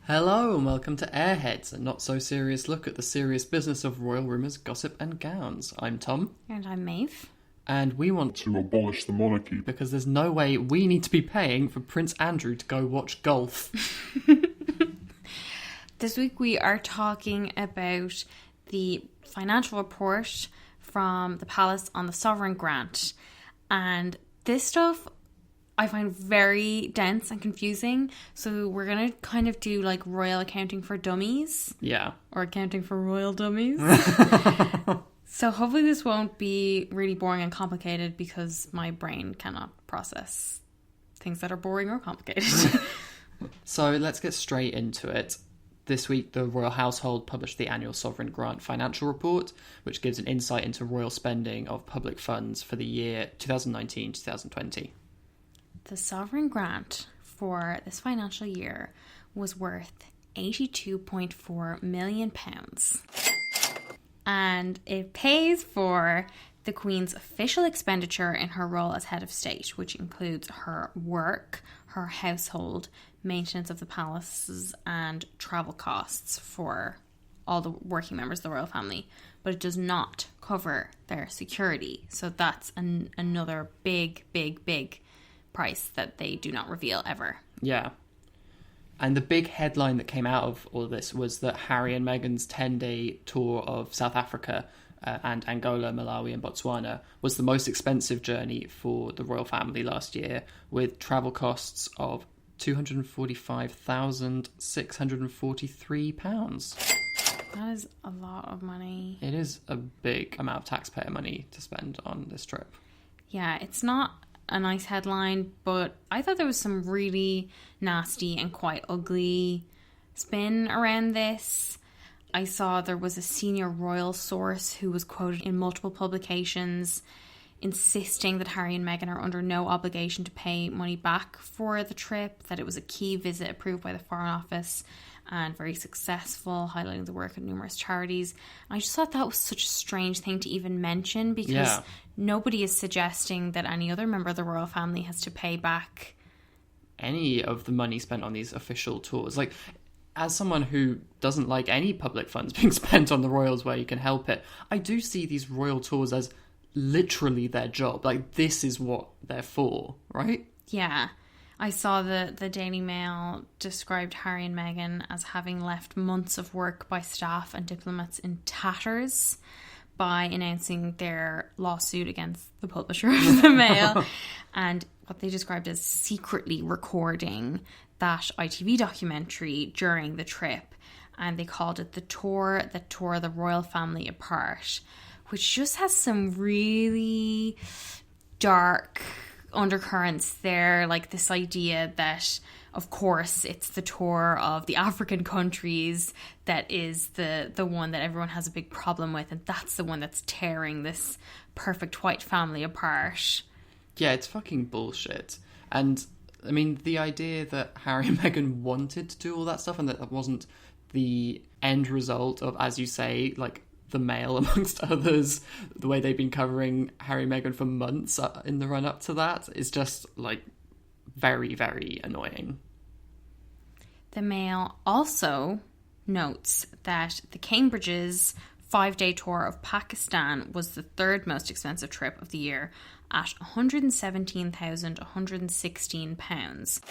Hello and welcome to Airheads, a not-so-serious look at the serious business of royal rumours, gossip and gowns. I'm Tom. And I'm Maeve. And we want to abolish the monarchy. Because there's no way we need to be paying for Prince Andrew to go watch golf. This week we are talking about the financial report from the palace on the sovereign grant. And this stuff I find very dense and confusing. So we're going to kind of do like royal accounting for dummies. Yeah. Or accounting for royal dummies. So hopefully this won't be really boring and complicated because my brain cannot process things that are boring or complicated. So let's get straight into it. This week, the royal household published the annual Sovereign Grant Financial Report, which gives an insight into royal spending of public funds for the year 2019-2020. The sovereign grant for this financial year was worth £82.4 million. And it pays for the Queen's official expenditure in her role as head of state, which includes her work, her household, maintenance of the palaces, and travel costs for all the working members of the royal family. But it does not cover their security. So that's another big price that they do not reveal ever. Yeah. And the big headline that came out of all of this was that Harry and Meghan's 10-day tour of South Africa and Angola, Malawi and Botswana was the most expensive journey for the royal family last year, with travel costs of £245,643. That is a lot of money. It is a big amount of taxpayer money to spend on this trip. Yeah, it's not a nice headline, but I thought there was some really nasty and quite ugly spin around this. I saw there was a senior royal source who was quoted in multiple publications insisting that Harry and Meghan are under no obligation to pay money back for the trip, that it was a key visit approved by the Foreign Office and very successful, highlighting the work of numerous charities. I just thought that was such a strange thing to even mention because nobody is suggesting that any other member of the royal family has to pay back any of the money spent on these official tours. Like, as someone who doesn't like any public funds being spent on the royals where you can help it, I do see these royal tours as literally their job. Like, this is what they're for, right? Yeah. I saw the Daily Mail described Harry and Meghan as having left months of work by staff and diplomats in tatters by announcing their lawsuit against the publisher of the Mail, and what they described as secretly recording that ITV documentary during the trip. And they called it the tour that tore the royal family apart, which just has some really dark undercurrents there, like this idea that of course it's the tour of the African countries that is the one that everyone has a big problem with, and that's the one that's tearing this perfect white family apart. Yeah, it's fucking bullshit. And I mean, the idea that Harry and Meghan wanted to do all that stuff and that wasn't the end result of, as you say, like the Mail, amongst others, the way they've been covering Harry and Meghan for months in the run-up to that is just, like, very, very annoying. The Mail also notes that the Cambridge's 5-day tour of Pakistan was the third most expensive trip of the year at £117,116.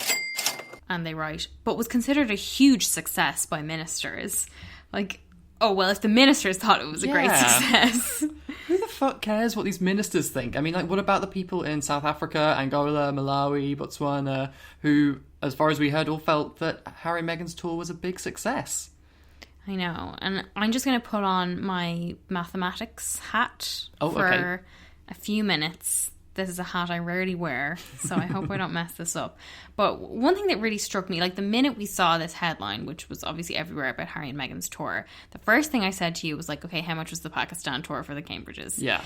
And they write, but was considered a huge success by ministers. Like, oh, well, if the ministers thought it was a great success. Who the fuck cares what these ministers think? I mean, like, what about the people in South Africa, Angola, Malawi, Botswana, who, as far as we heard, all felt that Harry and Meghan's tour was a big success? I know. And I'm just going to put on my mathematics hat for a few minutes. This is a hat I rarely wear, so I hope I don't mess this up. But one thing that really struck me, like the minute we saw this headline, which was obviously everywhere about Harry and Meghan's tour, the first thing I said to you was like, okay, how much was the Pakistan tour for the Cambridges? Yeah.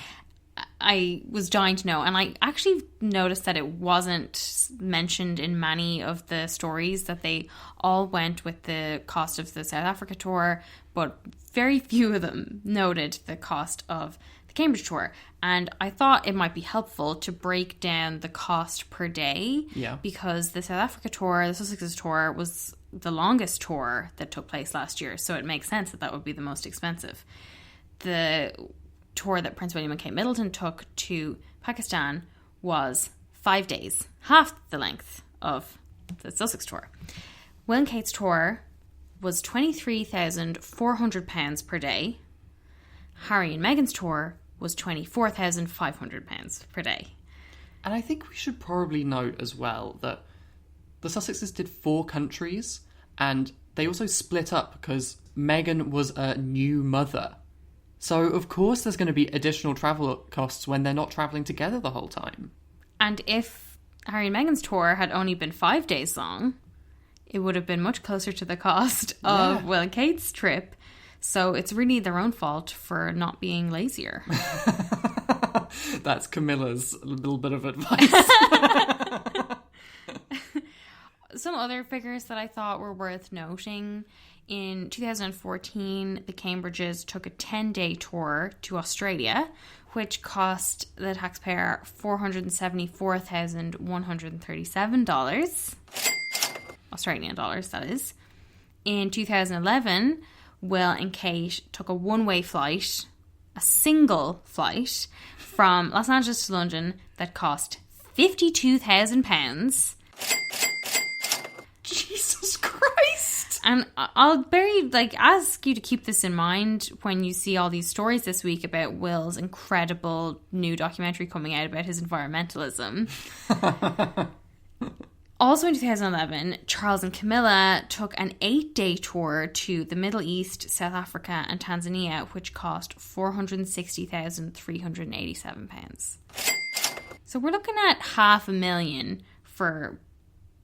I was dying to know, and I actually noticed that it wasn't mentioned in many of the stories, that they all went with the cost of the South Africa tour, but very few of them noted the cost of the Cambridge tour. And I thought it might be helpful to break down the cost per day, Yeah. because the South Africa tour, the Sussexes tour, was the longest tour that took place last year, so it makes sense that that would be the most expensive. The tour that Prince William and Kate Middleton took to Pakistan was 5 days, half the length of the Sussex tour. Will and Kate's tour was £23,400 per day. Harry and Meghan's tour was £24,500 per day. And I think we should probably note as well that the Sussexes did 4 countries, and they also split up because Meghan was a new mother. So, of course, there's going to be additional travel costs when they're not travelling together the whole time. And if Harry and Meghan's tour had only been 5 days long, it would have been much closer to the cost of Will and Kate's trip. So it's really their own fault for not being lazier. That's Camilla's little bit of advice. Some other figures that I thought were worth noting. In 2014, the Cambridges took a 10-day tour to Australia, which cost the taxpayer $474,137. Australian dollars, that is. In 2011, Will and Kate took a one-way flight, a single flight, from Los Angeles to London that cost £52,000. Jesus Christ! And I'll ask you to keep this in mind when you see all these stories this week about Will's incredible new documentary coming out about his environmentalism. Also in 2011, Charles and Camilla took an 8-day tour to the Middle East, South Africa and Tanzania, which cost £460,387. So we're looking at $500,000 for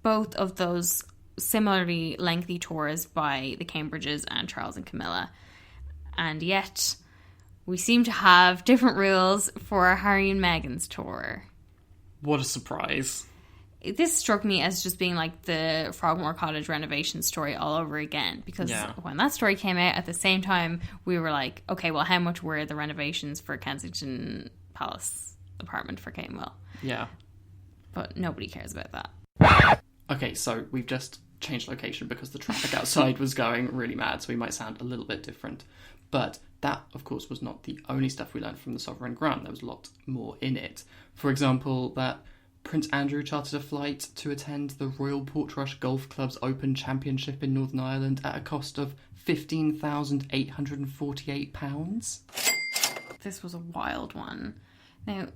both of those similarly lengthy tours by the Cambridges and Charles and Camilla. And yet, we seem to have different rules for Harry and Meghan's tour. What a surprise. This struck me as just being like the Frogmore Cottage renovation story all over again. Because when that story came out, at the same time, we were like, okay, well, how much were the renovations for Kensington Palace apartment for Kate and Will? Yeah. But nobody cares about that. Okay, so we've just changed location because the traffic outside was going really mad, so we might sound a little bit different. But that, of course, was not the only stuff we learned from the Sovereign Grant. There was a lot more in it. For example, that Prince Andrew chartered a flight to attend the Royal Portrush Golf Club's Open Championship in Northern Ireland at a cost of £15,848. This was a wild one. Now,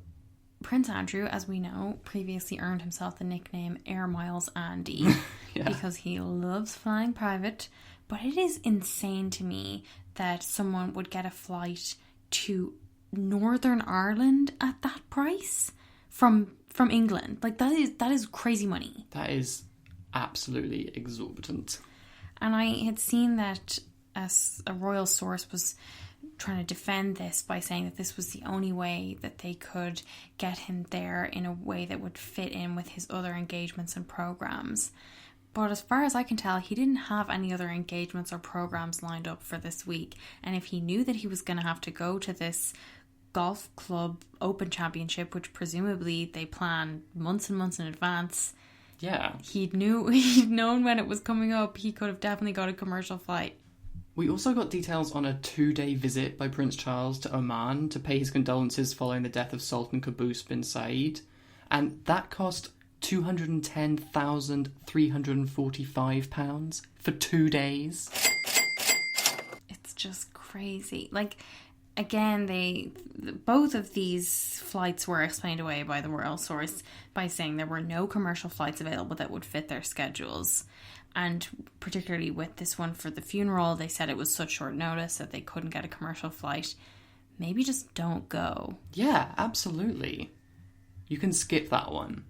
Prince Andrew, as we know, previously earned himself the nickname Air Miles Andy because he loves flying private. But it is insane to me that someone would get a flight to Northern Ireland at that price from England. Like, that is crazy money. That is absolutely exorbitant. And I had seen that as a royal source was trying to defend this by saying that this was the only way that they could get him there in a way that would fit in with his other engagements and programs. But as far as I can tell, he didn't have any other engagements or programs lined up for this week. And if he knew that he was going to have to go to this golf club open championship, which presumably they plan months and months in advance, he'd known when it was coming up, he could have definitely got a commercial flight. We also got details on a 2-day visit by Prince Charles to Oman to pay his condolences following the death of Sultan Qaboos bin Said, and that cost £210,345 for 2 days. It's just crazy. Like, again, both of these flights were explained away by the royal source by saying there were no commercial flights available that would fit their schedules. And particularly with this one for the funeral, they said it was such short notice that they couldn't get a commercial flight. Maybe just don't go. Yeah, absolutely. You can skip that one.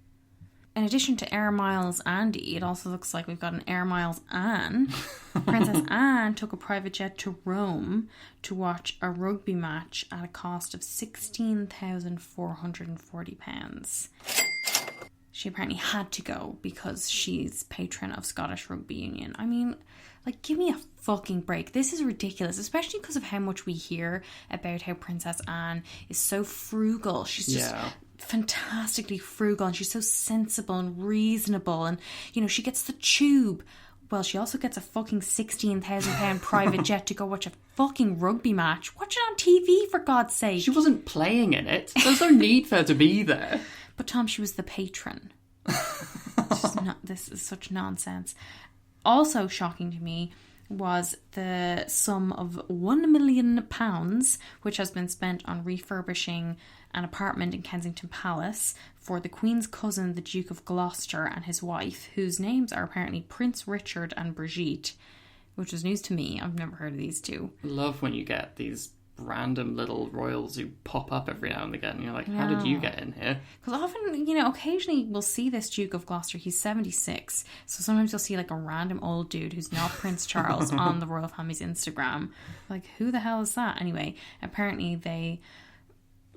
In addition to Air Miles Andy, it also looks like we've got an Air Miles Anne. Princess Anne took a private jet to Rome to watch a rugby match at a cost of £16,440. She apparently had to go because she's patron of Scottish Rugby Union. I mean, like, give me a fucking break. This is ridiculous, especially because of how much we hear about how Princess Anne is so frugal. She's just fantastically frugal, and she's so sensible and reasonable, and, you know, she gets the tube. Well, she also gets a fucking £16,000 private jet to go watch a fucking rugby match. Watch it on TV, for God's sake. She wasn't playing in it. There's no need for her to be there. But Tom, she was the patron. This is such nonsense. Also shocking to me was the sum of £1 million, which has been spent on refurbishing an apartment in Kensington Palace for the Queen's cousin, the Duke of Gloucester, and his wife, whose names are apparently Prince Richard and Brigitte, which was news to me. I've never heard of these two. I love when you get these random little royals who pop up every now and again. And you're like, how did you get in here? Because often, occasionally we'll see this Duke of Gloucester. He's 76. So sometimes you'll see like a random old dude who's not Prince Charles on the royal family's Instagram. Like, who the hell is that? Anyway, apparently they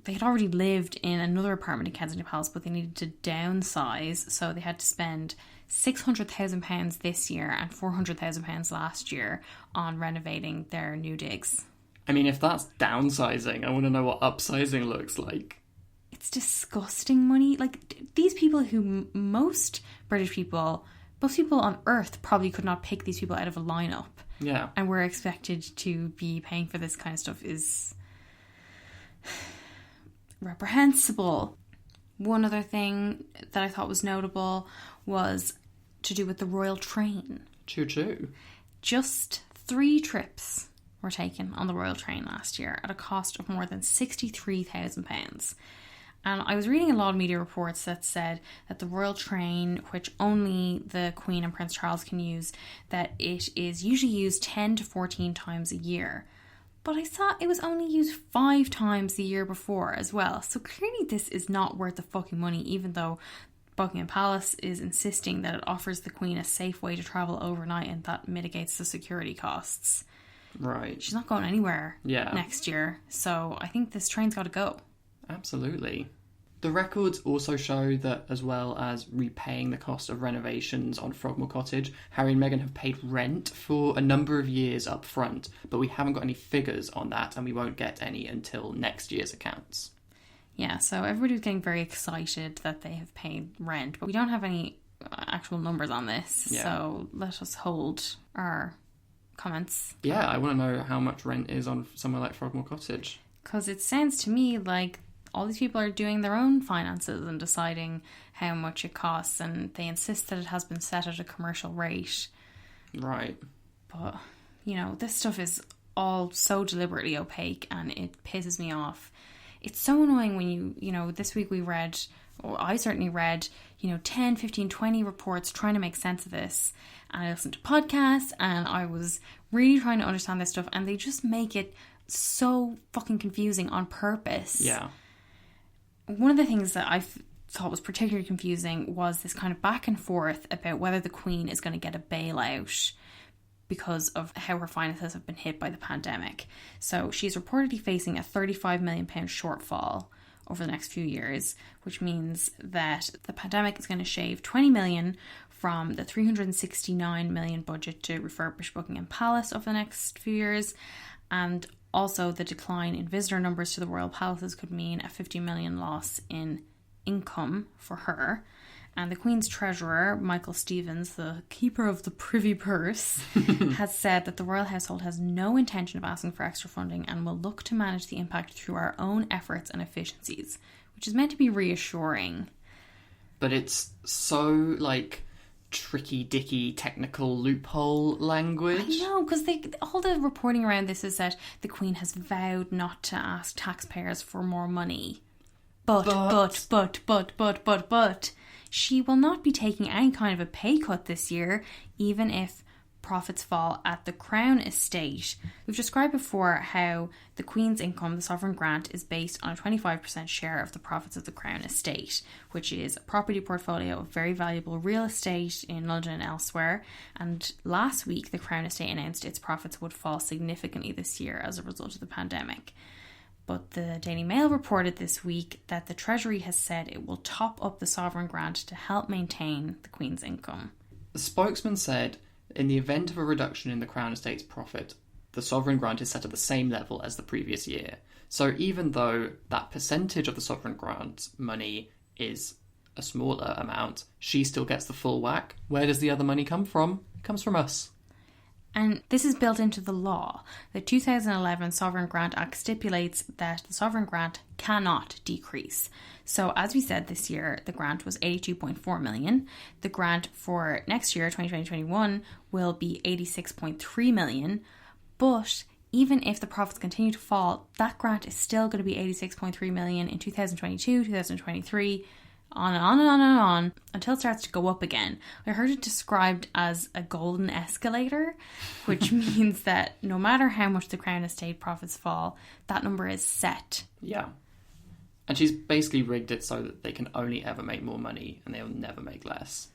had already lived in another apartment in Kensington Palace, but they needed to downsize. So they had to spend £600,000 this year and £400,000 last year on renovating their new digs. I mean, if that's downsizing, I want to know what upsizing looks like. It's disgusting money. Like, these people who most people on earth probably could not pick these people out of a lineup. Yeah. And we're expected to be paying for this kind of stuff is reprehensible. One other thing that I thought was notable was to do with the royal train. Choo-choo. Just 3 trips were taken on the royal train last year at a cost of more than £63,000. And I was reading a lot of media reports that said that the royal train, which only the Queen and Prince Charles can use, that it is usually used 10 to 14 times a year. But I saw it was only used 5 times the year before as well. So clearly this is not worth the fucking money, even though Buckingham Palace is insisting that it offers the Queen a safe way to travel overnight and that mitigates the security costs. Right. She's not going anywhere next year. So I think this train's got to go. Absolutely. The records also show that, as well as repaying the cost of renovations on Frogmore Cottage, Harry and Meghan have paid rent for a number of years up front, but we haven't got any figures on that, and we won't get any until next year's accounts. Yeah, so everybody's getting very excited that they have paid rent, but we don't have any actual numbers on this, so let us hold our comments. Yeah, I want to know how much rent is on somewhere like Frogmore Cottage. Because it sounds to me like all these people are doing their own finances and deciding how much it costs, and they insist that it has been set at a commercial rate. Right. But, this stuff is all so deliberately opaque, and it pisses me off. It's so annoying when this week we read, or I certainly read, 10, 15, 20 reports trying to make sense of this. And I listened to podcasts, and I was really trying to understand this stuff, and they just make it so fucking confusing on purpose. Yeah. One of the things that I thought was particularly confusing was this kind of back and forth about whether the Queen is going to get a bailout because of how her finances have been hit by the pandemic. So she's reportedly facing a £35 million shortfall over the next few years, which means that the pandemic is going to shave £20 million from the £369 million budget to refurbish Buckingham Palace over the next few years. And also, the decline in visitor numbers to the royal palaces could mean a £50 million loss in income for her. And the Queen's treasurer, Michael Stevens, the keeper of the privy purse, has said that the royal household has no intention of asking for extra funding and will look to manage the impact through our own efforts and efficiencies, which is meant to be reassuring. But it's so, tricky dicky technical loophole language. I know, because all the reporting around this is that the Queen has vowed not to ask taxpayers for more money. But she will not be taking any kind of a pay cut this year, even if profits fall at the Crown estate. We've described before how the Queen's income, the sovereign grant, is based on a 25% share of the profits of the Crown estate, which is a property portfolio of very valuable real estate in London and elsewhere. And last week, the Crown estate announced its profits would fall significantly this year as a result of the pandemic. But the Daily Mail reported this week that the Treasury has said it will top up the sovereign grant to help maintain the Queen's income. The spokesman said, in the event of a reduction in the Crown Estate's profit, the sovereign grant is set at the same level as the previous year. So even though that percentage of the sovereign grant money is a smaller amount, she still gets the full whack. Where does the other money come from? comes from us. And this is built into the law. The 2011 Sovereign Grant Act stipulates that the sovereign grant cannot decrease. So as we said this year, the grant was 82.4 million. The grant for next year, 2020-21, will be 86.3 million. But even if the profits continue to fall, that grant is still going to be 86.3 million in 2022, 2023, on and on and on and on, until it starts to go up again. I heard it described as a golden escalator, which means that no matter how much the Crown Estate profits fall, that number is set. Yeah. And she's basically rigged it so that they can only ever make more money and they'll never make less.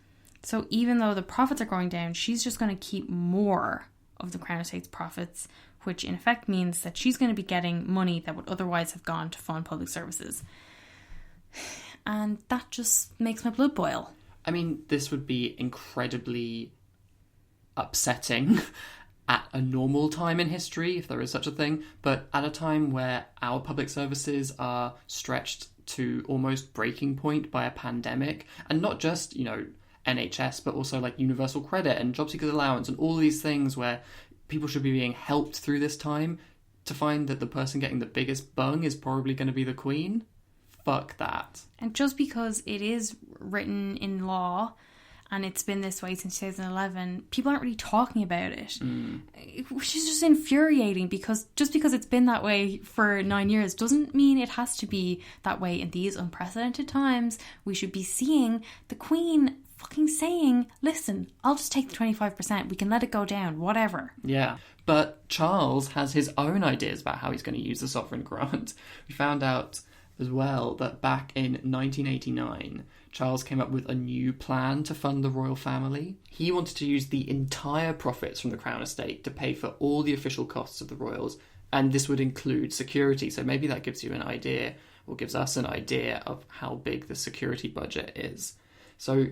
So even though the profits are going down, she's just going to keep more of the Crown Estate's profits, which in effect means that she's going to be getting money that would otherwise have gone to fund public services. And that just makes my blood boil. I mean, this would be incredibly upsetting at a normal time in history, if there is such a thing, but at a time where our public services are stretched to almost breaking point by a pandemic, and not just, NHS, but also like universal credit and job seekers allowance and all these things where people should be being helped through this time, to find that the person getting the biggest bung is probably going to be the Queen. Fuck that. And just because it is written in law and it's been this way since 2011, people aren't really talking about it. Which is just infuriating, because just because it's been that way for 9 years doesn't mean it has to be that way in these unprecedented times. We should be seeing the Queen fucking saying, listen, I'll just take the 25%. We can let it go down, whatever. Yeah. But Charles has his own ideas about how he's going to use the sovereign grant. We found out as well that back in 1989, Charles came up with a new plan to fund the royal family. He wanted to use the entire profits from the Crown Estate to pay for all the official costs of the royals, and this would include security. So maybe that gives you an idea, or gives us an idea, of how big the security budget is. So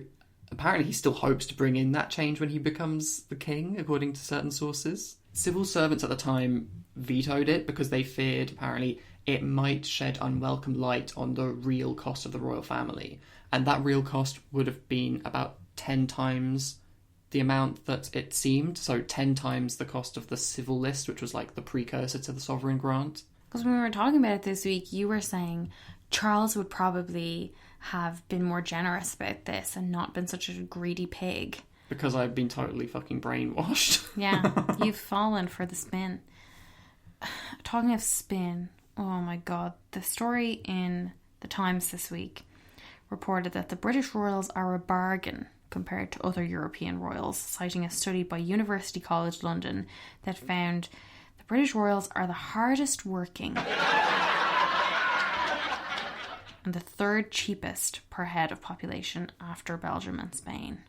apparently he still hopes to bring in that change when he becomes the king, according to certain sources. Civil servants at the time vetoed it because they feared, apparently, it might shed unwelcome light on the real cost of the royal family. And that real cost would have been about 10 times the amount that it seemed. So 10 times the cost of the civil list, which was like the precursor to the sovereign grant. Because when we were talking about it this week, you were saying Charles would probably have been more generous about this and not been such a greedy pig. Because I've been totally fucking brainwashed. Yeah, you've fallen for the spin. Talking of spin, oh my god, the story in the Times this week reported that the British royals are a bargain compared to other European royals, citing a study by University College London that found the British royals are the hardest working and the third cheapest per head of population after Belgium and Spain.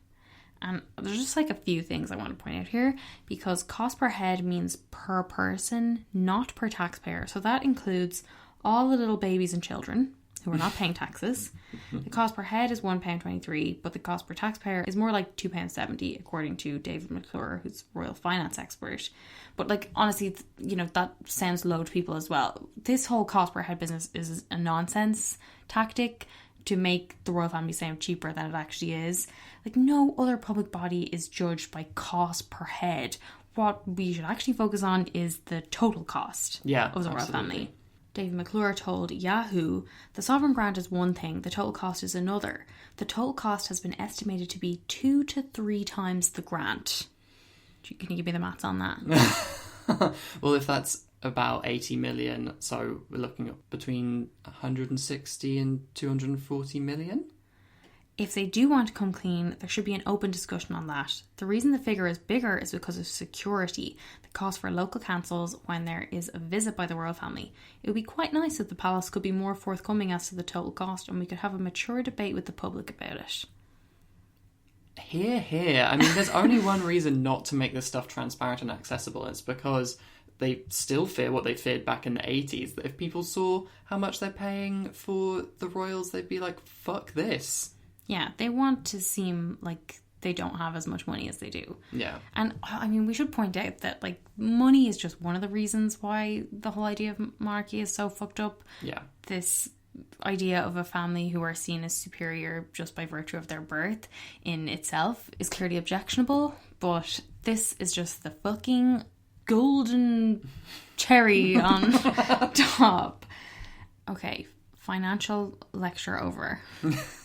And there's just like a few things I want to point out here, because cost per head means per person, not per taxpayer. So that includes all the little babies and children who are not paying taxes. The cost per head is £1.23, but the cost per taxpayer is more like £2.70, according to David McClure, who's royal finance expert. But like, honestly, that sounds low to people as well. This whole cost per head business is a nonsense tactic to make the royal family sound cheaper than it actually is. Like, no other public body is judged by cost per head. What we should actually focus on is the total cost of the royal family. David McClure told Yahoo, the sovereign grant is one thing, the total cost is another. The total cost has been estimated to be 2 to 3 times the grant. Can you give me the maths on that? Well, if that's about 80 million, so we're looking at between 160 and 240 million. If they do want to come clean, there should be an open discussion on that. The reason the figure is bigger is because of security, the cost for local councils when there is a visit by the royal family. It would be quite nice if the palace could be more forthcoming as to the total cost, and we could have a mature debate with the public about it. Here. I mean, there's only one reason not to make this stuff transparent and accessible. It's because they still fear what they feared back in the 80s, that if people saw how much they're paying for the royals, they'd be like, fuck this. Yeah, they want to seem like they don't have as much money as they do. Yeah. And, I mean, we should point out that, like, money is just one of the reasons why the whole idea of monarchy is so fucked up. Yeah. This idea of a family who are seen as superior just by virtue of their birth in itself is clearly objectionable, but this is just the fucking golden cherry on top. Okay, financial lecture over.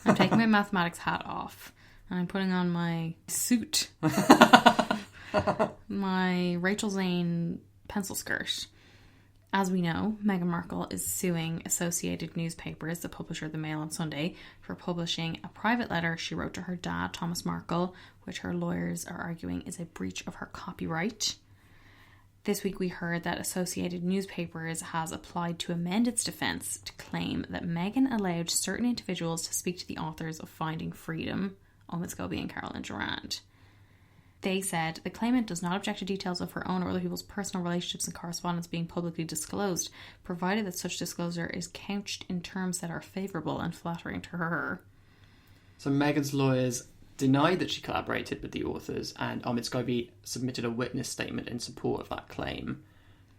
I'm taking my mathematics hat off and I'm putting on my suit, my Rachel Zane pencil skirt. As we know, Meghan Markle is suing Associated Newspapers, the publisher of the Mail on Sunday, for publishing a private letter she wrote to her dad, Thomas Markle, which her lawyers are arguing is a breach of her copyright. This week we heard that Associated Newspapers has applied to amend its defence to claim that Meghan allowed certain individuals to speak to the authors of Finding Freedom, Omid Scobie and Carolyn Durand. They said the claimant does not object to details of her own or other people's personal relationships and correspondence being publicly disclosed, provided that such disclosure is couched in terms that are favourable and flattering to her. So Meghan's lawyers denied that she collaborated with the authors, and Omid Scobie submitted a witness statement in support of that claim.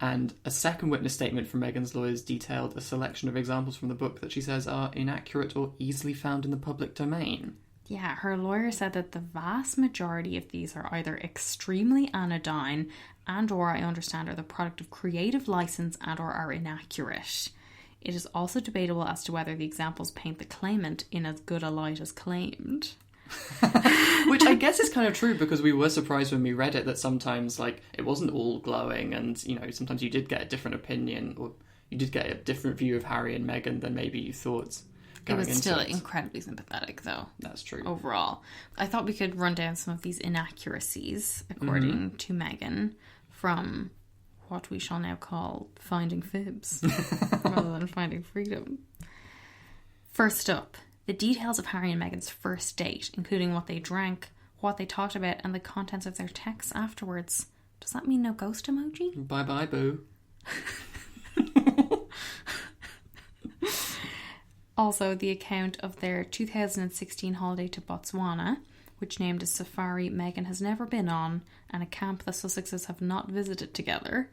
And a second witness statement from Meghan's lawyers detailed a selection of examples from the book that she says are inaccurate or easily found in the public domain. Yeah, her lawyer said that the vast majority of these are either extremely anodyne and or, I understand, are the product of creative license and or are inaccurate. It is also debatable as to whether the examples paint the claimant in as good a light as claimed. Which I guess is kind of true, because we were surprised when we read it that sometimes, like, it wasn't all glowing, and, you know, sometimes you did get a different opinion, or you did get a different view of Harry and Meghan than maybe you thought. It was still incredibly sympathetic, though. That's true. Overall. I thought we could run down some of these inaccuracies, according to Meghan, from what we shall now call Finding Fibs, rather than Finding Freedom. First up, the details of Harry and Meghan's first date, including what they drank, what they talked about, and the contents of their texts afterwards. Does that mean no ghost emoji? Bye-bye, boo. Also, the account of their 2016 holiday to Botswana, which named a safari Meghan has never been on, and a camp the Sussexes have not visited together.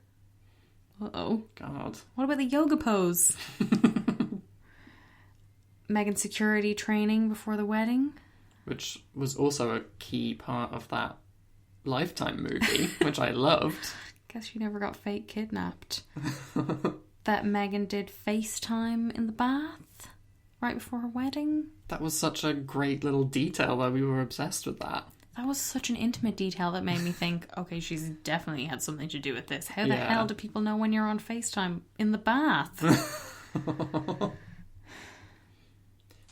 Uh-oh. God. What about the yoga pose? Meghan's security training before the wedding. Which was also a key part of that Lifetime movie, which I loved. Guess she never got fake kidnapped. That Meghan did FaceTime in the bath right before her wedding. That was such a great little detail that we were obsessed with that. That was such an intimate detail that made me think, okay, she's definitely had something to do with this. How the hell do people know when you're on FaceTime in the bath?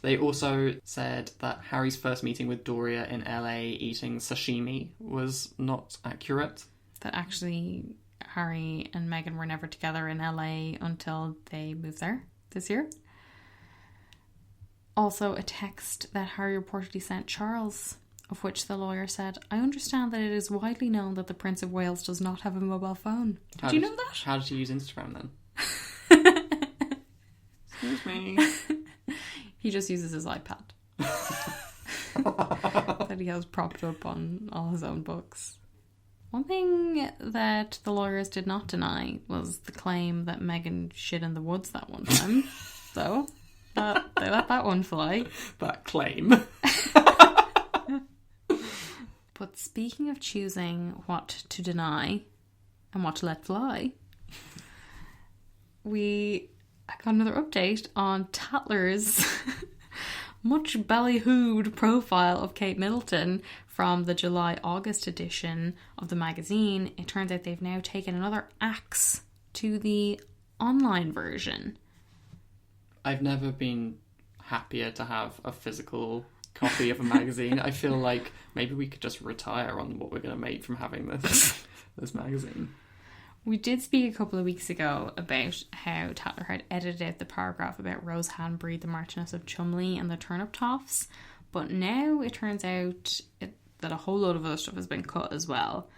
They also said that Harry's first meeting with Doria in LA eating sashimi was not accurate. That actually Harry and Meghan were never together in LA until they moved there this year. Also, a text that Harry reportedly sent Charles, of which the lawyer said, I understand that it is widely known that the Prince of Wales does not have a mobile phone. Did you know that? How did he use Instagram then? Excuse me. He just uses his iPad. That he has propped up on all his own books. One thing that the lawyers did not deny was the claim that Meghan shit in the woods that one time. So... they let that one fly. That claim. But speaking of choosing what to deny and what to let fly, we got another update on Tatler's much ballyhooed profile of Kate Middleton from the July-August edition of the magazine. It turns out they've now taken another axe to the online version. I've never been happier to have a physical copy of a magazine. I feel like maybe we could just retire on what we're going to make from having this magazine. We did speak a couple of weeks ago about how Tatler had edited out the paragraph about Rose Hanbury, the Marchioness of Cholmondeley and the Turnip Toffs, but now it turns out that a whole load of other stuff has been cut as well.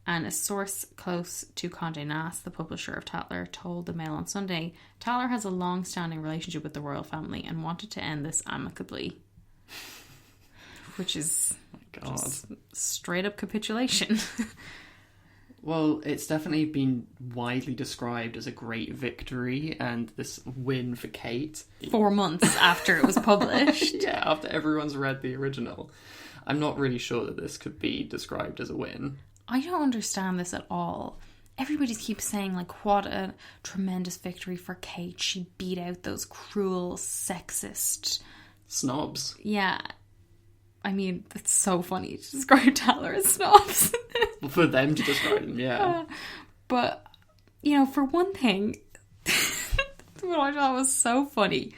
And a source close to Condé Nast, the publisher of Tatler, told the Mail on Sunday, Tatler has a long-standing relationship with the royal family and wanted to end this amicably. Which is just straight-up capitulation. Well, it's definitely been widely described as a great victory and this win for Kate. 4 months after it was published. Yeah, after everyone's read the original. I'm not really sure that this could be described as a win. I don't understand this at all. Everybody keeps saying, like, what a tremendous victory for Kate. She beat out those cruel, sexist... Snobs. Yeah. I mean, it's so funny to describe Tatler as snobs. For them to describe them, yeah. But, you know, for one thing, what I thought was so funny,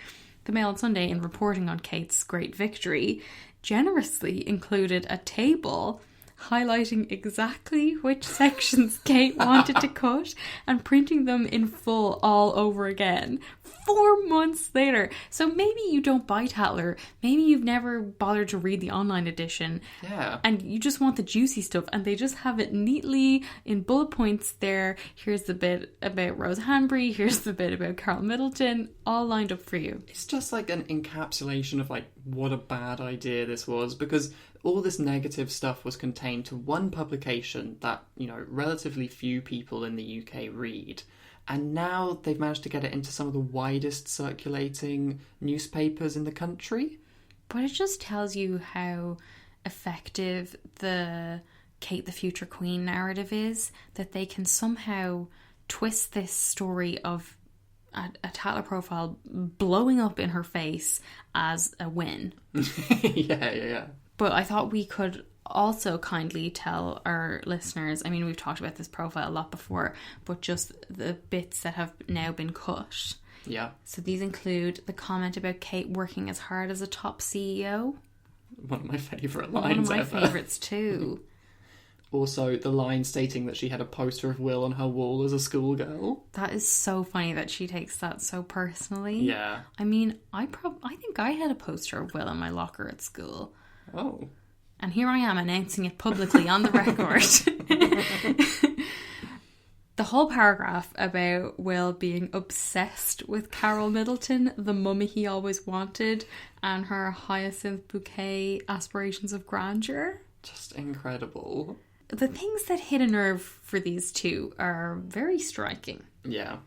the Mail on Sunday, in reporting on Kate's great victory, generously included a table highlighting exactly which sections Kate wanted to cut and printing them in full all over again 4 months later. So maybe you don't buy Tatler, maybe you've never bothered to read the online edition, and you just want the juicy stuff, and they just have it neatly in bullet points there. Here's the bit about Rose Hanbury, here's the bit about Kate Middleton, all lined up for you. It's just like an encapsulation of like what a bad idea this was, because all this negative stuff was contained to one publication that, you know, relatively few people in the UK read. And now they've managed to get it into some of the widest circulating newspapers in the country. But it just tells you how effective the Kate the Future Queen narrative is, that they can somehow twist this story of a Tatler profile blowing up in her face as a win. Yeah. But I thought we could also kindly tell our listeners, I mean, we've talked about this profile a lot before, but just the bits that have now been cut. Yeah. So these include the comment about Kate working as hard as a top CEO. One of my favourite lines One of ever. my favourites too. Also, the line stating that she had a poster of Will on her wall as a schoolgirl. That is so funny that she takes that so personally. Yeah. I mean, I think I had a poster of Will in my locker at school. Oh. And here I am announcing it publicly on the record. The whole paragraph about Will being obsessed with Kate Middleton, the mummy he always wanted, and her hyacinth bouquet aspirations of grandeur. Just incredible. The things that hit a nerve for these two are very striking. Yeah.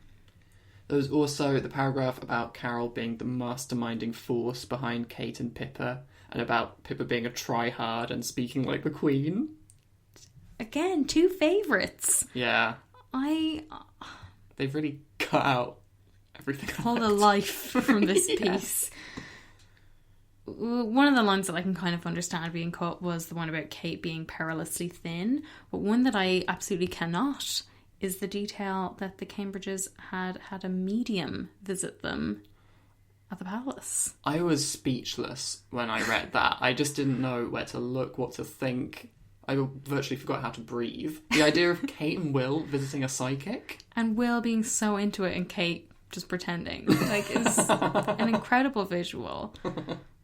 There's also the paragraph about Carol being the masterminding force behind Kate and Pippa, and about Pippa being a try-hard and speaking like the Queen. Again, two favourites. Yeah. They've really cut out everything. All the life from this piece. One of the lines that I can kind of understand being cut was the one about Kate being perilously thin, but one that I absolutely cannot is the detail that the Cambridges had a medium visit them at the palace. I was speechless when I read that. I just didn't know where to look, what to think. I virtually forgot how to breathe. The idea of Kate and Will visiting a psychic. And Will being so into it and Kate just pretending. Like, is an incredible visual.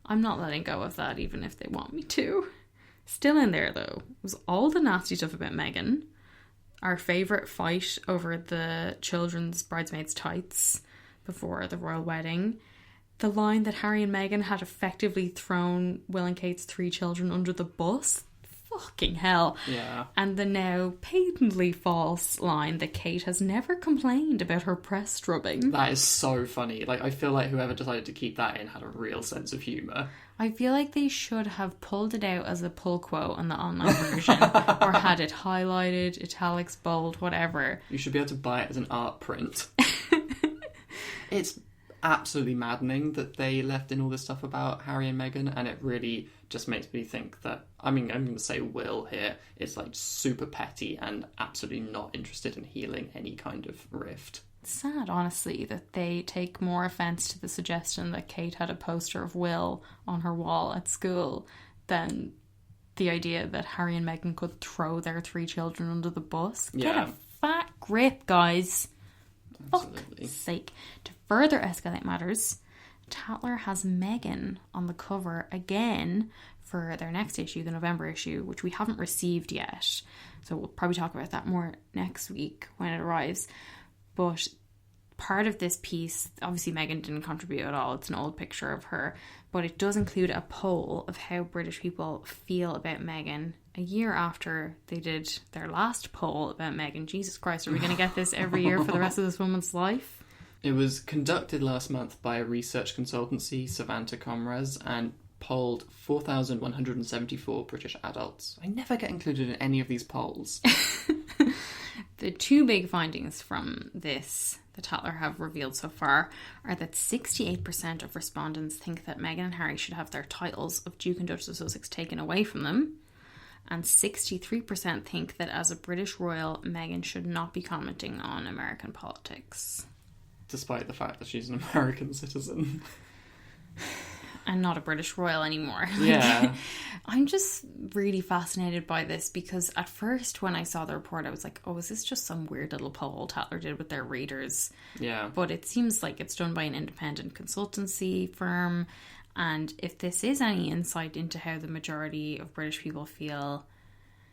I'm not letting go of that, even if they want me to. Still in there, though, was all the nasty stuff about Meghan. Our favourite fight over the children's bridesmaids' tights before the royal wedding. The line that Harry and Meghan had effectively thrown Will and Kate's 3 children under the bus. Fucking hell. Yeah. And the now patently false line that Kate has never complained about her breast rubbing. That is so funny. Like, I feel like whoever decided to keep that in had a real sense of humour. I feel like they should have pulled it out as a pull quote on the online version, or had it highlighted, italics, bold, whatever. You should be able to buy it as an art print. It's absolutely maddening that they left in all this stuff about Harry and Meghan, and it really just makes me think that, I mean, I'm going to say Will here is like super petty and absolutely not interested in healing any kind of rift. It's sad, honestly, that they take more offence to the suggestion that Kate had a poster of Will on her wall at school than the idea that Harry and Meghan could throw their 3 children under the bus. Yeah. Get a fat grip, guys. Absolutely. Fuck's sake. To further escalate matters, Tatler has Meghan on the cover again for their next issue, the November issue, which we haven't received yet. So we'll probably talk about that more next week when it arrives. But part of this piece, obviously Meghan didn't contribute at all, it's an old picture of her, but it does include a poll of how British people feel about Meghan a year after they did their last poll about Meghan. Jesus Christ, are we going to get this every year for the rest of this woman's life? It was conducted last month by a research consultancy, Savanta Comres, and polled 4,174 British adults. I never get included in any of these polls. The two big findings from this the Tatler have revealed so far are that 68% of respondents think that Meghan and Harry should have their titles of Duke and Duchess of Sussex taken away from them, and 63% think that as a British royal, Meghan should not be commenting on American politics. Despite the fact that she's an American citizen. And not a British royal anymore. Yeah. I'm just really fascinated by this because at first when I saw the report I was like, oh, is this just some weird little poll Tatler did with their readers? Yeah. But it seems like it's done by an independent consultancy firm, and if this is any insight into how the majority of British people feel,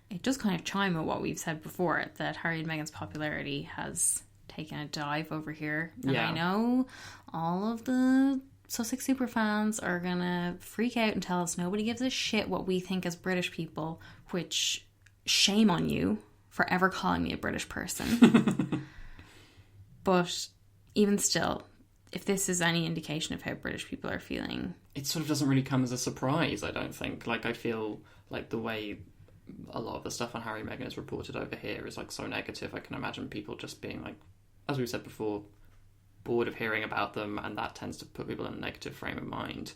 it does kind of chime with what we've said before, that Harry and Meghan's popularity has taken a dive over here. And yeah. I know all of the Sussex superfans are gonna freak out and tell us nobody gives a shit what we think as British people, which, shame on you for ever calling me a British person. But even still, if this is any indication of how British people are feeling, it sort of doesn't really come as a surprise, I don't think. Like, I feel like the way a lot of the stuff on Harry and Meghan is reported over here is like so negative. I can imagine people just being like, as we said before, bored of hearing about them, and that tends to put people in a negative frame of mind.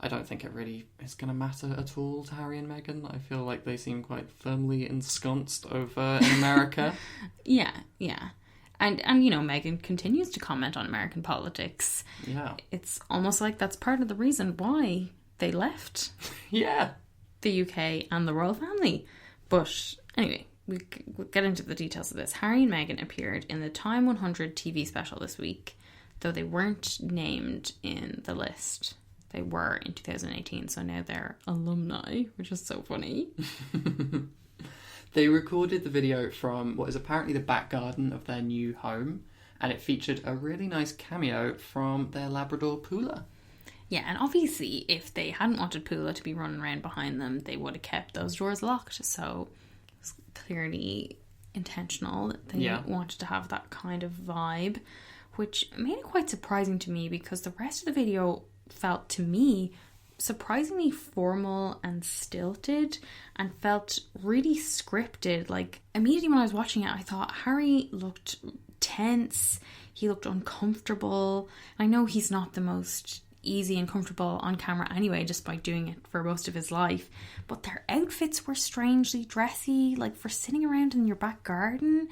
I don't think it really is going to matter at all to Harry and Meghan. I feel like they seem quite firmly ensconced over in America. Yeah. And you know, Meghan continues to comment on American politics. Yeah. It's almost like that's part of the reason why they left yeah. the UK and the royal family. But anyway, we'll get into the details of this. Harry and Meghan appeared in the Time 100 TV special this week, though they weren't named in the list. They were in 2018, so now they're alumni, which is so funny. They recorded the video from what is apparently the back garden of their new home, and it featured a really nice cameo from their Labrador Poola. Yeah, and obviously, if they hadn't wanted Poola to be running around behind them, they would have kept those doors locked, so it's clearly intentional that they wanted to have that kind of vibe, which made it quite surprising to me because the rest of the video felt, to me, surprisingly formal and stilted and felt really scripted. Like, immediately when I was watching it, I thought Harry looked tense, he looked uncomfortable. I know he's not the most easy and comfortable on camera anyway, just by doing it for most of his life, but their outfits were strangely dressy, like for sitting around in your back garden.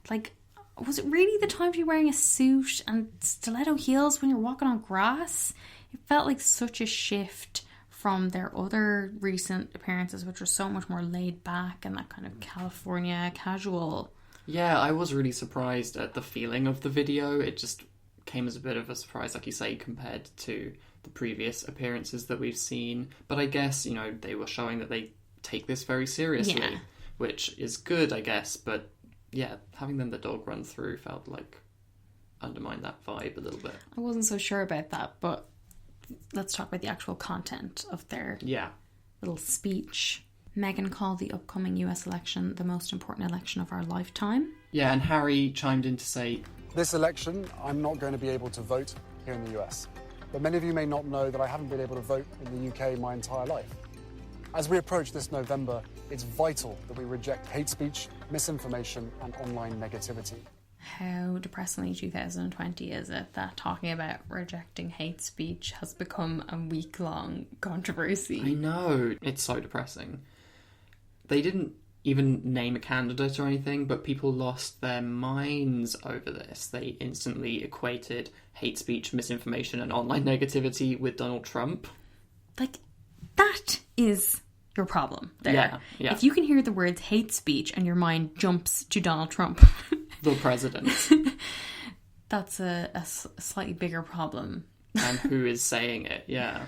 Like, was it really the time to be wearing a suit and stiletto heels when you're walking on grass? It felt like such a shift from their other recent appearances, which were so much more laid back and that kind of California casual. Yeah, I was really surprised at the feeling of the video. It just came as a bit of a surprise, like you say, compared to the previous appearances that we've seen. But I guess, you know, they were showing that they take this very seriously, which is good, I guess. But yeah, having them the dog run through felt like undermined that vibe a little bit. I wasn't so sure about that, but let's talk about the actual content of their little speech. Meghan called the upcoming US election the most important election of our lifetime. Yeah, and Harry chimed in to say, "This election, I'm not going to be able to vote here in the US. But many of you may not know that I haven't been able to vote in the UK my entire life. As we approach this November, it's vital that we reject hate speech, misinformation, and online negativity." How depressingly 2020 is it that talking about rejecting hate speech has become a week-long controversy? I know, it's so depressing. They didn't even name a candidate or anything, but people lost their minds over this. They instantly equated hate speech, misinformation, and online negativity with Donald Trump. Like, that is your problem there. Yeah. If you can hear the words hate speech and your mind jumps to Donald Trump, the president, that's a slightly bigger problem. And who is saying it, yeah.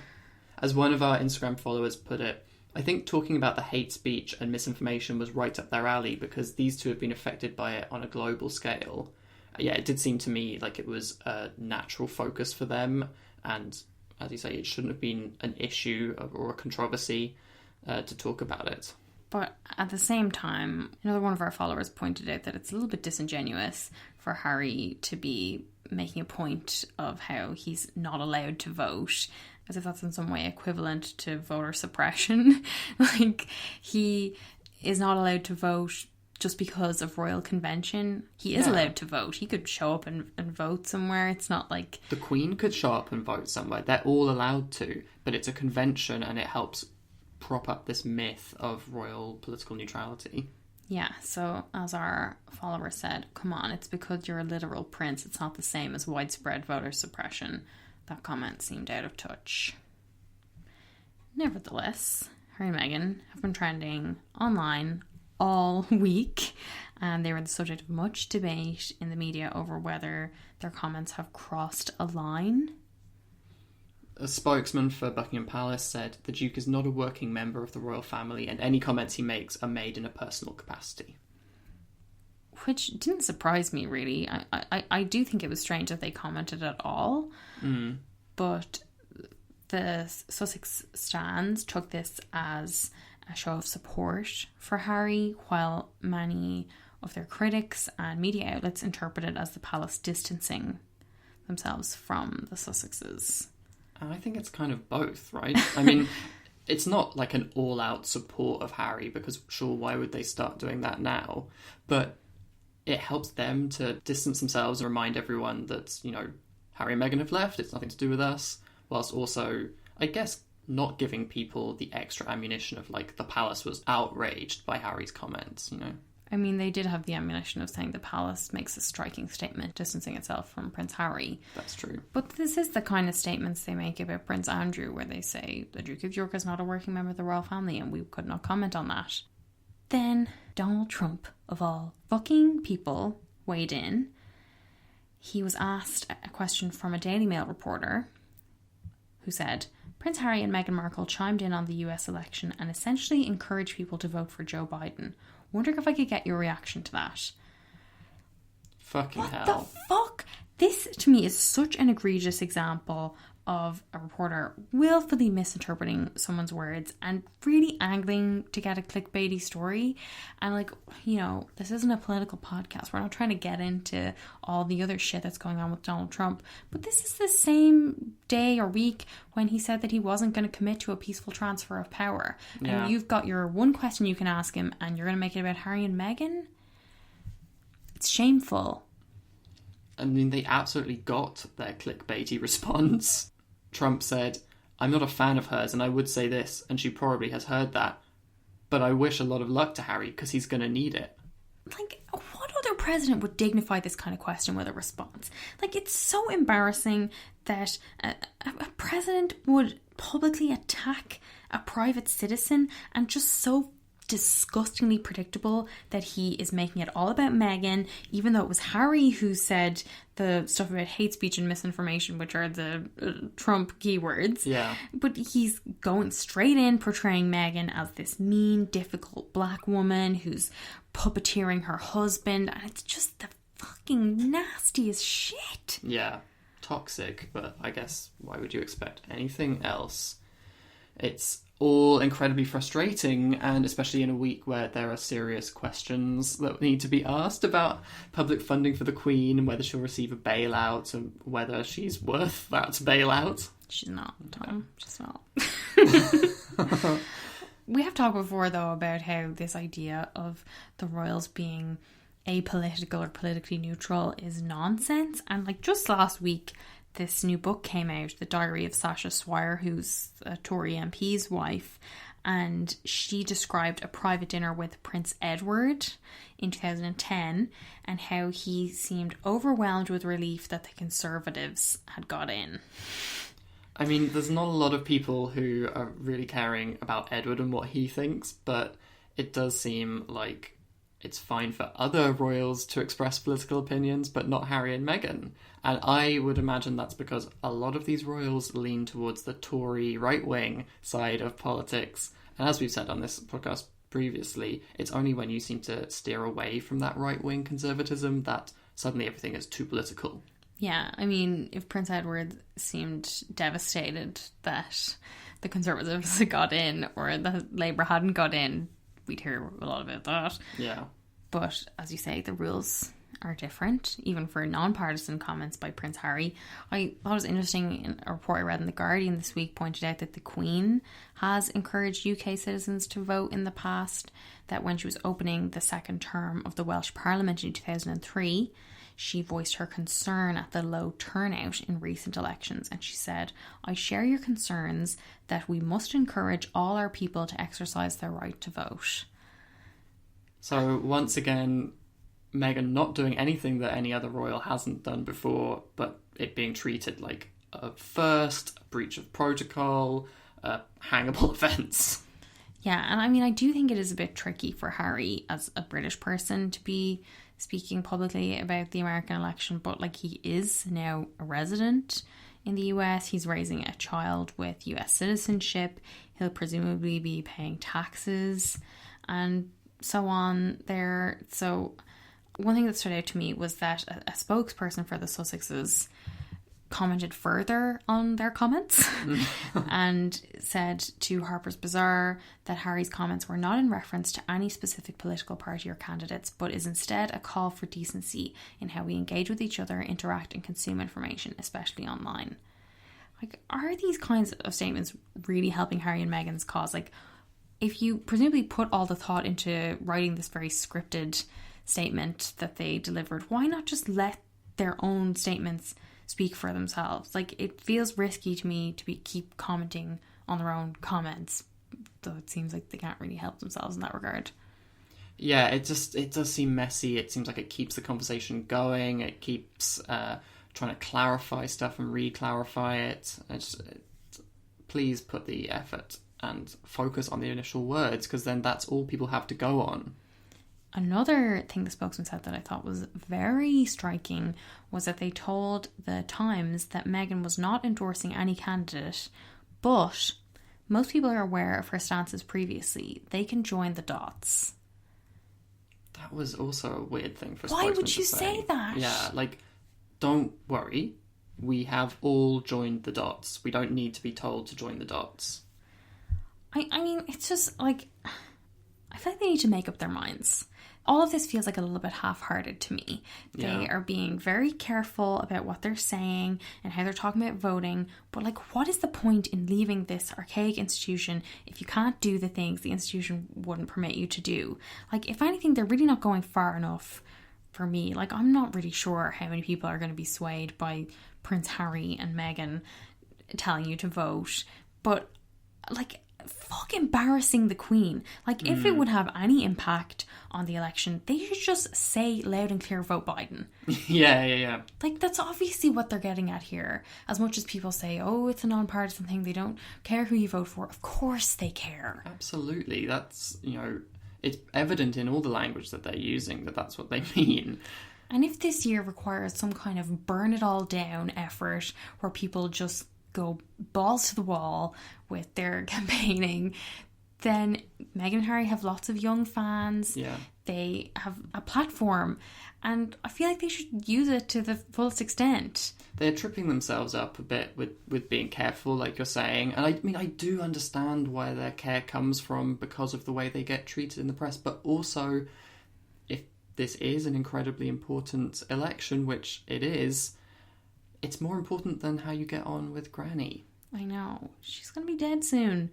As one of our Instagram followers put it, I think talking about the hate speech and misinformation was right up their alley because these two have been affected by it on a global scale. Yeah, it did seem to me like it was a natural focus for them, and as you say, it shouldn't have been an issue or a controversy to talk about it. But at the same time, another one of our followers pointed out that it's a little bit disingenuous for Harry to be making a point of how he's not allowed to vote, as if that's in some way equivalent to voter suppression. Like, he is not allowed to vote just because of royal convention. He is allowed to vote. He could show up and vote somewhere. It's not like... The Queen could show up and vote somewhere. They're all allowed to, but it's a convention and it helps prop up this myth of royal political neutrality. Yeah, so as our follower said, come on, it's because you're a literal prince. It's not the same as widespread voter suppression. That comment seemed out of touch. Nevertheless, Harry and Meghan have been trending online all week, and they were the subject of much debate in the media over whether their comments have crossed a line. A spokesman for Buckingham Palace said the Duke is not a working member of the royal family and any comments he makes are made in a personal capacity. Which didn't surprise me, really. I do think it was strange that they commented at all. But the Sussex stands took this as a show of support for Harry, while many of their critics and media outlets interpret it as the palace distancing themselves from the Sussexes. I think it's kind of both, right? I mean, it's not like an all-out support of Harry, because sure, why would they start doing that now? But it helps them to distance themselves and remind everyone that, you know, Harry and Meghan have left, it's nothing to do with us, whilst also, I guess, not giving people the extra ammunition of, like, the palace was outraged by Harry's comments, you know? I mean, they did have the ammunition of saying the palace makes a striking statement distancing itself from Prince Harry. That's true. But this is the kind of statements they make about Prince Andrew, where they say the Duke of York is not a working member of the royal family and we could not comment on that. Then Donald Trump, of all fucking people, weighed in. He was asked a question from a Daily Mail reporter who said, Prince Harry and Meghan Markle chimed in on the US election and essentially encouraged people to vote for Joe Biden. Wondering if I could get your reaction to that. Fucking what hell. What the fuck? This, to me, is such an egregious example of a reporter willfully misinterpreting someone's words and really angling to get a clickbaity story. And, like, you know, this isn't a political podcast. We're not trying to get into all the other shit that's going on with Donald Trump. But this is the same day or week when he said that he wasn't going to commit to a peaceful transfer of power. Yeah. And you've got your one question you can ask him and you're going to make it about Harry and Meghan? It's shameful. I mean, they absolutely got their clickbaity response. Trump said, I'm not a fan of hers and I would say this, and she probably has heard that, but I wish a lot of luck to Harry because he's going to need it. Like, what other president would dignify this kind of question with a response? Like, it's so embarrassing that a president would publicly attack a private citizen, and just so disgustingly predictable that he is making it all about Meghan, even though it was Harry who said the stuff about hate speech and misinformation, which are the Trump keywords. Yeah. But he's going straight in portraying Meghan as this mean, difficult black woman who's puppeteering her husband, and it's just the fucking nastiest shit. Yeah. Toxic, but I guess why would you expect anything else? It's all incredibly frustrating, and especially in a week where there are serious questions that need to be asked about public funding for the Queen and whether she'll receive a bailout and whether she's worth that bailout. She's not, Tom. She's not. We have talked before, though, about how this idea of the royals being apolitical or politically neutral is nonsense. And, like, just last week, this new book came out, The Diary of Sasha Swire, who's a Tory MP's wife, and she described a private dinner with Prince Edward in 2010 and how he seemed overwhelmed with relief that the Conservatives had got in. I mean, there's not a lot of people who are really caring about Edward and what he thinks, but it does seem like it's fine for other royals to express political opinions, but not Harry and Meghan. And I would imagine that's because a lot of these royals lean towards the Tory right-wing side of politics. And as we've said on this podcast previously, it's only when you seem to steer away from that right-wing conservatism that suddenly everything is too political. Yeah, I mean, if Prince Edward seemed devastated that the Conservatives got in or the Labour hadn't got in, we'd hear a lot about that. Yeah. But as you say, the rules are different, even for non-partisan comments by Prince Harry. I thought it was interesting, in a report I read in The Guardian this week pointed out that the Queen has encouraged UK citizens to vote in the past, that when she was opening the second term of the Welsh Parliament in 2003, she voiced her concern at the low turnout in recent elections, and she said, "I share your concerns that we must encourage all our people to exercise their right to vote." So once again, Meghan not doing anything that any other royal hasn't done before, but it being treated like a first, a breach of protocol, a hangable offence. Yeah, and I mean, I do think it is a bit tricky for Harry as a British person to be speaking publicly about the American election, but like, he is now a resident in the US. He's raising a child with US citizenship. He'll presumably be paying taxes and so on there. So one thing that stood out to me was that a spokesperson for the Sussexes commented further on their comments and said to Harper's Bazaar that Harry's comments were not in reference to any specific political party or candidates, but is instead a call for decency in how we engage with each other, interact and consume information, especially online. Like, are these kinds of statements really helping Harry and Meghan's cause? Like, if you presumably put all the thought into writing this very scripted statement that they delivered, why not just let their own statements speak for themselves? Like, it feels risky to me to keep commenting on their own comments, though it seems like they can't really help themselves in that regard. Yeah, it does seem messy. It seems like it keeps the conversation going. It keeps trying to clarify stuff and re-clarify it. Please put the effort and focus on the initial words, because then that's all people have to go on. Another thing the spokesman said that I thought was very striking was that they told the Times that Meghan was not endorsing any candidate, but most people are aware of her stances previously. They can join the dots. That was also a weird thing for a Why spokesman would you to say that? Yeah, like, don't worry. We have all joined the dots. We don't need to be told to join the dots. I mean, it's just like, I feel like they need to make up their minds. All of this feels like a little bit half-hearted to me. They are being very careful about what they're saying and how they're talking about voting, but like, what is the point in leaving this archaic institution if you can't do the things the institution wouldn't permit you to do? Like, if anything, they're really not going far enough for me. Like, I'm not really sure how many people are going to be swayed by Prince Harry and Meghan telling you to vote, but like, fuck embarrassing the Queen. Like, if it would have any impact on the election, they should just say loud and clear, vote Biden. Yeah. Like, that's obviously what they're getting at here. As much as people say, oh, it's a non-partisan thing, they don't care who you vote for. Of course they care. Absolutely. That's, it's evident in all the language that they're using that that's what they mean. And if this year requires some kind of burn it all down effort where people just go balls to the wall with their campaigning, then Meghan and Harry have lots of young fans. Yeah. They have a platform, and I feel like they should use it to the fullest extent. They're tripping themselves up a bit with being careful, like you're saying. And I mean, I do understand where their care comes from because of the way they get treated in the press, but also, if this is an incredibly important election, which it is, it's more important than how you get on with Granny. I know. She's going to be dead soon.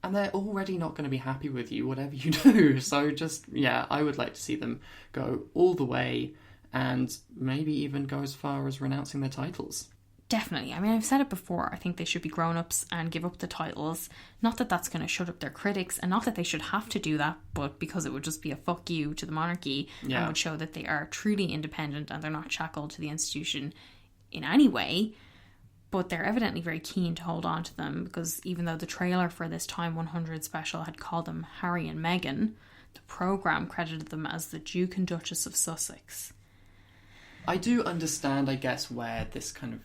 And they're already not going to be happy with you, whatever you do. So just, I would like to see them go all the way and maybe even go as far as renouncing their titles. Definitely. I mean, I've said it before. I think they should be grown-ups and give up the titles. Not that that's going to shut up their critics, and not that they should have to do that, but because it would just be a fuck you to the monarchy and would show that they are truly independent and they're not shackled to the institution in any way. But they're evidently very keen to hold on to them, because even though the trailer for this Time 100 special had called them Harry and Meghan, the programme credited them as the Duke and Duchess of Sussex. I do understand, I guess, where this kind of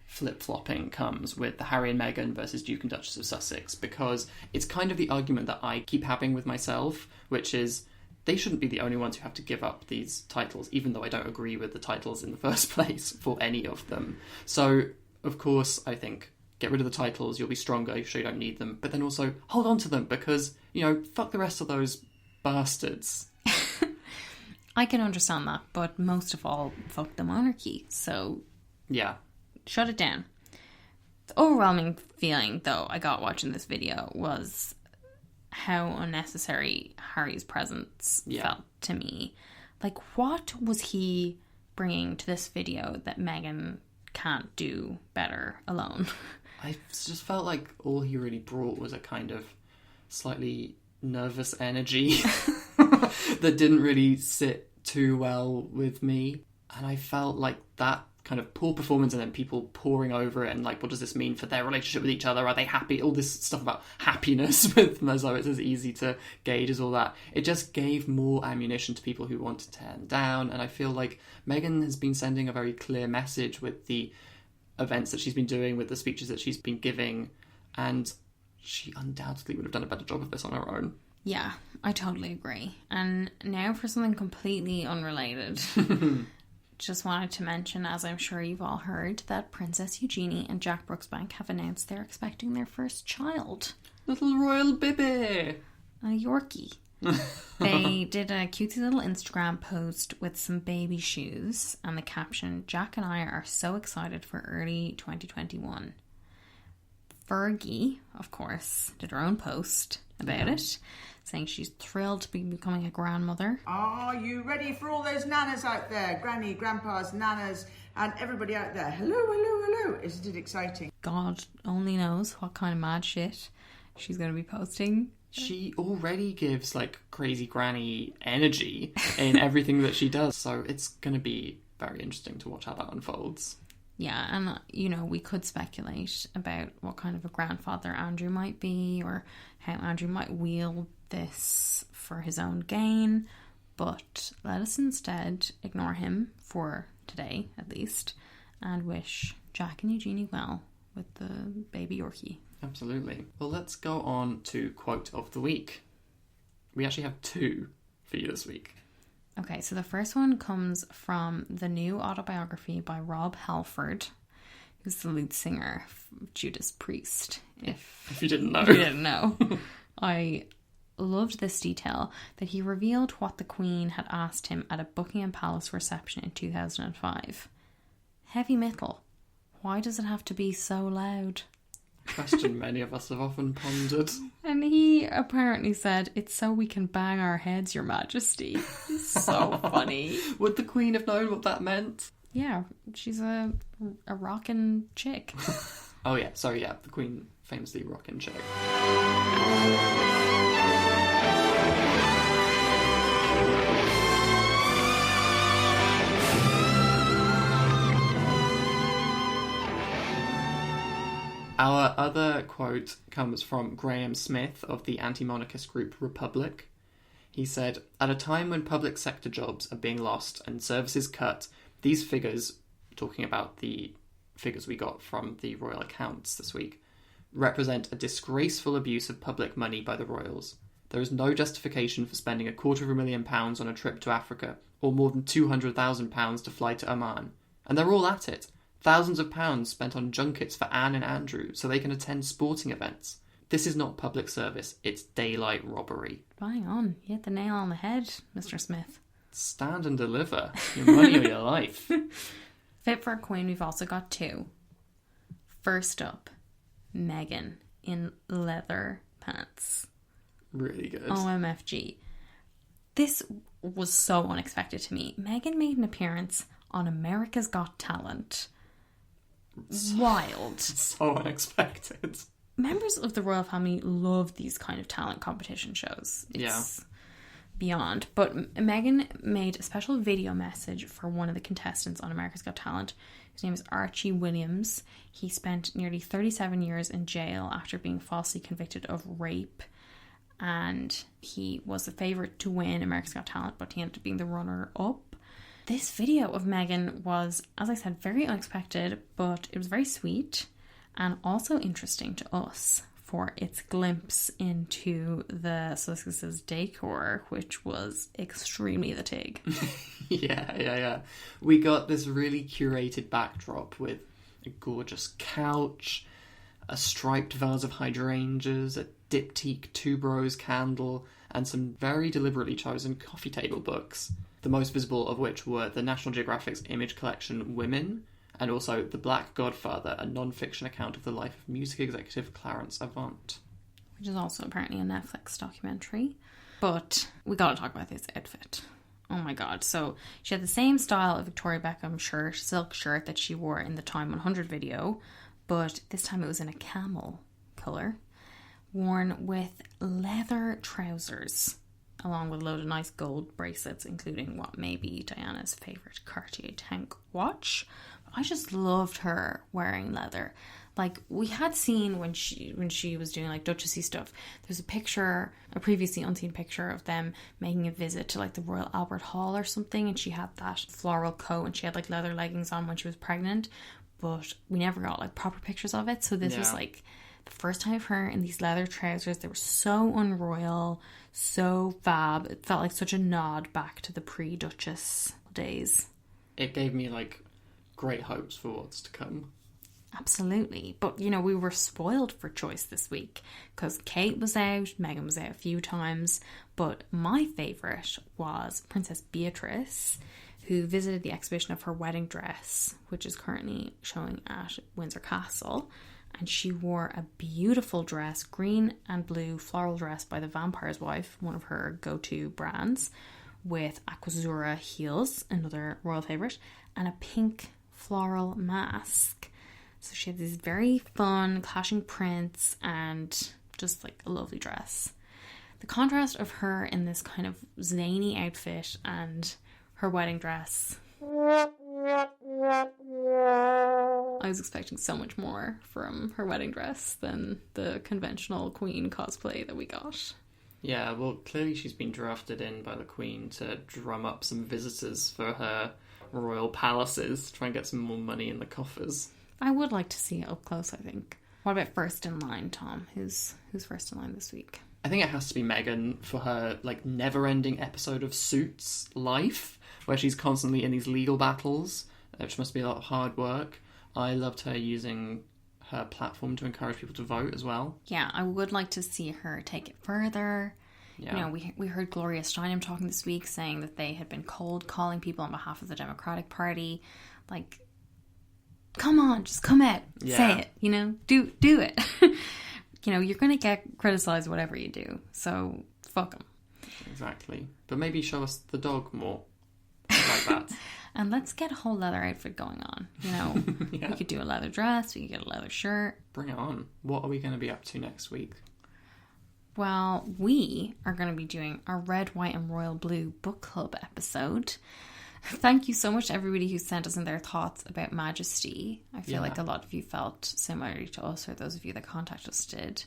flip-flopping comes with the Harry and Meghan versus Duke and Duchess of Sussex, because it's kind of the argument that I keep having with myself, which is, they shouldn't be the only ones who have to give up these titles, even though I don't agree with the titles in the first place for any of them. So, of course, I think get rid of the titles, you'll be stronger, you sure you don't need them, but then also hold on to them because, fuck the rest of those bastards. I can understand that, but most of all, fuck the monarchy. So, yeah, shut it down. The overwhelming feeling, though, I got watching this video was how unnecessary Harry's presence felt to me. Like, what was he bringing to this video that Meghan can't do better alone? I just felt like all he really brought was a kind of slightly nervous energy that didn't really sit too well with me. And I felt like that kind of poor performance and then people pouring over it and like, what does this mean for their relationship with each other? Are they happy? All this stuff about happiness with them, as though it's as easy to gauge as all that. It just gave more ammunition to people who want to tear them down. And I feel like Meghan has been sending a very clear message with the events that she's been doing, with the speeches that she's been giving, and she undoubtedly would have done a better job of this on her own. Yeah, I totally agree. And now for something completely unrelated. Just wanted to mention, as I'm sure you've all heard, that Princess Eugenie and Jack Brooksbank have announced they're expecting their first child. Little royal baby! A Yorkie. They did a cutesy little Instagram post with some baby shoes and the caption, "Jack and I are so excited for early 2021. Fergie, of course, did her own post about it, saying she's thrilled to be becoming a grandmother. Are you ready for all those nanas out there? Granny, grandpas, nanas, and everybody out there. Hello, hello, hello. Isn't it exciting? God only knows what kind of mad shit she's going to be posting. She already gives like crazy granny energy in everything that she does, so it's going to be very interesting to watch how that unfolds. Yeah, and we could speculate about what kind of a grandfather Andrew might be, or how Andrew might wield this for his own gain, but let us instead ignore him for today at least and wish Jack and Eugenie well with the baby Yorkie. Absolutely. Well, let's go on to quote of the week. We actually have two for you this week. Okay, so the first one comes from the new autobiography by Rob Halford, who's the lead singer of Judas Priest. If you didn't know. If you didn't know. I loved this detail that he revealed what the Queen had asked him at a Buckingham Palace reception in 2005. Heavy metal. Why does it have to be so loud? A question many of us have often pondered. And he apparently said, "It's so we can bang our heads, Your Majesty." It's so funny. Would the Queen have known what that meant? Yeah, she's a rockin' chick. Oh yeah, sorry, yeah, the Queen famously rockin' chick. Our other quote comes from Graham Smith of the anti-monarchist group Republic. He said, "At a time when public sector jobs are being lost and services cut, these figures," talking about the figures we got from the royal accounts this week, "represent a disgraceful abuse of public money by the royals. There is no justification for spending £250,000 on a trip to Africa, or more than £200,000 to fly to Oman. And they're all at it. Thousands of pounds spent on junkets for Anne and Andrew so they can attend sporting events. This is not public service, it's daylight robbery." Bang on. You hit the nail on the head, Mr. Smith. Stand and deliver. Your money or your life. Fit for a Queen, we've also got two. First up, Meghan in leather pants. Really good. OMFG. This was so unexpected to me. Meghan made an appearance on America's Got Talent. Wild. So unexpected. Members of the royal family love these kind of talent competition shows. It's beyond. But Meghan made a special video message for one of the contestants on America's Got Talent. His name is Archie Williams. He spent nearly 37 years in jail after being falsely convicted of rape. And he was the favourite to win America's Got Talent, but he ended up being the runner-up. This video of Meghan was, as I said, very unexpected, but it was very sweet and also interesting to us for its glimpse into the Sussex's decor, which was extremely the tig. Yeah. We got this really curated backdrop with a gorgeous couch, a striped vase of hydrangeas, a diptyque tuberose candle, and some very deliberately chosen coffee table books, the most visible of which were the National Geographic's image collection Women, and also The Black Godfather, a non-fiction account of the life of music executive Clarence Avant. Which is also apparently a Netflix documentary. But we gotta talk about this outfit. Oh my god. So she had the same style of Victoria Beckham shirt, silk shirt that she wore in the Time 100 video, but this time it was in a camel colour, worn with leather trousers, along with a load of nice gold bracelets, including what may be Diana's favourite Cartier tank watch. I just loved her wearing leather. Like, we had seen when she was doing like Duchessy stuff, there's a picture, a previously unseen picture of them making a visit to like the Royal Albert Hall or something, and she had that floral coat and she had like leather leggings on when she was pregnant, but we never got like proper pictures of it. So this was like the first time of her in these leather trousers. They were so unroyal, so fab. It felt like such a nod back to the pre-Duchess days. It gave me like great hopes for what's to come. Absolutely. But, you know, we were spoiled for choice this week because Kate was out, Meghan was out a few times, but my favourite was Princess Beatrice, who visited the exhibition of her wedding dress, which is currently showing at Windsor Castle, and she wore a beautiful dress, green and blue floral dress by the Vampire's Wife, one of her go-to brands, with Aquazzura heels, another royal favourite, and a pink floral mask. So she had these very fun clashing prints and just like a lovely dress. The contrast of her in this kind of zany outfit and her wedding dress, I was expecting so much more from her wedding dress than the conventional Queen cosplay that we got. Yeah, well, clearly she's been drafted in by the Queen to drum up some visitors for her royal palaces, try and get some more money in the coffers. I would like to see it up close, I think. What about first in line, Tom? Who's first in line this week? I think it has to be Meghan for her like never-ending episode of Suits life, where she's constantly in these legal battles, which must be a lot of hard work. I loved her using her platform to encourage people to vote as well. Yeah, I would like to see her take it further. Yeah. You know, we heard Gloria Steinem talking this week saying that they had been cold calling people on behalf of the Democratic Party. Like, come on, just come out, say it, you know, do it. You know, you're going to get criticised whatever you do, so fuck them. Exactly. But maybe show us the dog more. Like that. And let's get a whole leather outfit going on, you know. We could do a leather dress, we could get a leather shirt. Bring it on. What are we going to be up to next week? Well, we are going to be doing our Red, White and Royal Blue book club episode. Thank you so much to everybody who sent us in their thoughts about Majesty. I feel like a lot of you felt similarly to us, or those of you that contacted us did.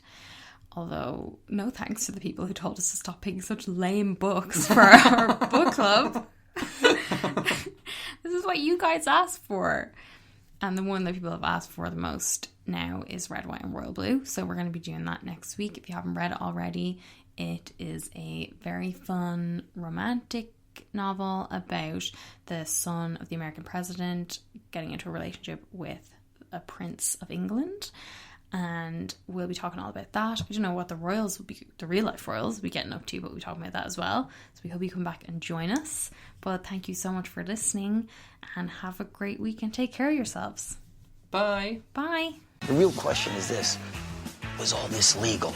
Although, no thanks to the people who told us to stop picking such lame books for our book club. This is what you guys asked for. And the one that people have asked for the most now is Red, White and Royal Blue. So we're going to be doing that next week. If you haven't read it already, it is a very fun, romantic novel about the son of the American president getting into a relationship with a prince of England. And we'll be talking all about that. I don't know what the royals will be, the real life royals will be getting up to, but we'll be talking about that as well. So we hope you come back and join us. But thank you so much for listening and have a great week and take care of yourselves. Bye. Bye. The real question is this: was all this legal?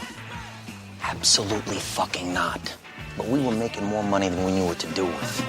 Absolutely fucking not. But we were making more money than we knew what to do with.